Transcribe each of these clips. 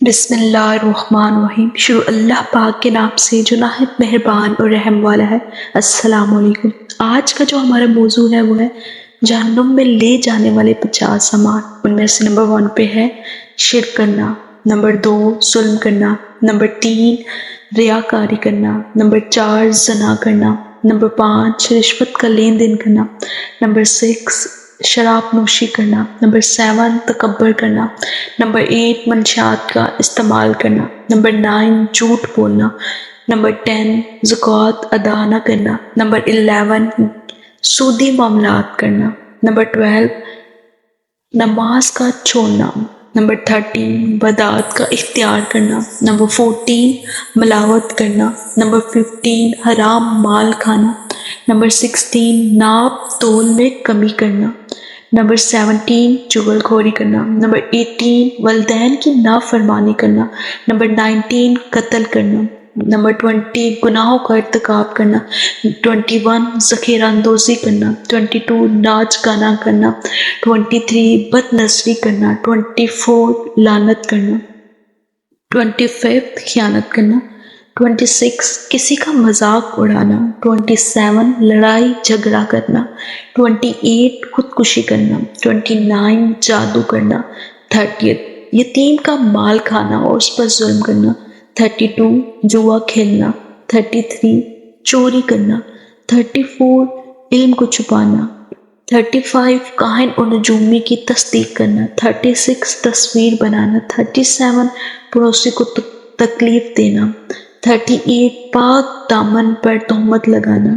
بسم اللہ الرحمن الرحیم۔ شروع اللہ پاک کے نام سے جو نہایت مہربان اور رحم والا ہے۔ السلام علیکم۔ آج کا جو ہمارا موضوع ہے وہ ہے جہنم میں لے جانے والے 50 اعمال۔ ان میں سے نمبر 1 پہ ہے شرک کرنا، نمبر 2 ظلم کرنا، نمبر 3 ریاکاری کرنا، نمبر 4 زنا کرنا، نمبر 5 رشوت کا لین دین کرنا، نمبر 6 شراب نوشی کرنا، نمبر 7 تکبر کرنا، نمبر 8 منشیات کا استعمال کرنا، نمبر 9 جھوٹ بولنا، نمبر 10 زکوٰۃ ادا نہ کرنا، نمبر 11 سودی معاملات کرنا، نمبر 12 نماز کا چھوڑنا، نمبر 13 بدعت کا اختیار کرنا، نمبر 14 ملاوٹ کرنا، نمبر 15 حرام مال کھانا، نمبر 16 ناپ تول میں کمی کرنا، نمبر 17 چغل خوری کرنا، نمبر 18 والدین کی نافرمانی کرنا، نمبر 19 قتل کرنا، نمبر 20 گناہوں کا ارتکاب کرنا، 21 ذخیرہ اندوزی کرنا، 22 ناچ گانا کرنا، 23 بد نظری کرنا، 24 لعنت کرنا، 25 خیانت کرنا، 26 کسی کا مذاق اڑانا، 27 لڑائی جھگڑا کرنا، 28 خودکشی کرنا، 29 جادو کرنا، 30 یتیم کا مال کھانا اور اس پر ظلم کرنا، 32 جوا کھیلنا، 33 چوری کرنا، 34 علم کو چھپانا، 35 کاہن اور نجومی کی تصدیق کرنا، 36 تصویر بنانا، 37 پڑوسی کو تکلیف دینا، 38 پاک دامن پر تہمت لگانا،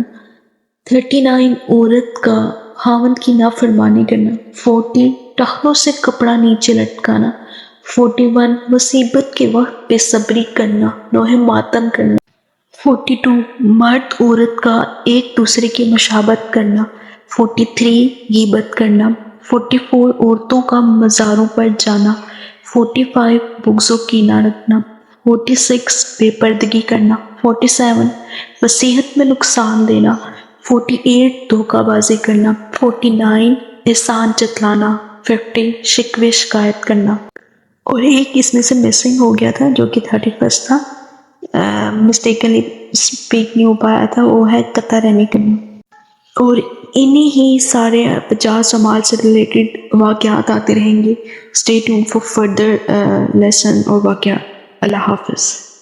39 عورت کا خاوند کی نافرمانی کرنا، 40 ٹخنوں سے کپڑا نیچے لٹکانا، 41 مصیبت کے وقت بے صبری کرنا، نوحہ ماتم کرنا، 42 مرد عورت کا ایک دوسرے کی مشابہت کرنا، 43 غیبت کرنا، 44 عورتوں کا مزاروں پر جانا، 45 بغض و کینہ رکھنا، 46 بے پردگی کرنا، 47 وصیت میں نقصان دینا، 48 دھوکہ بازی کرنا، 49 احسان جتلانا، 50 شکوے شکایت کرنا، اور ایک اس میں سے مسنگ ہو گیا تھا جو کہ 31 تھا، مسٹیکنلی اسپیک نہیں ہو پایا تھا، وہ ہے قطع رحمی کرنا۔ اور انہی ہی سارے 50 اعمال سے ریلیٹڈ واقعات آتے رہیں گے۔ Stay tune for further lesson اور واقعات۔ اللہ حافظ۔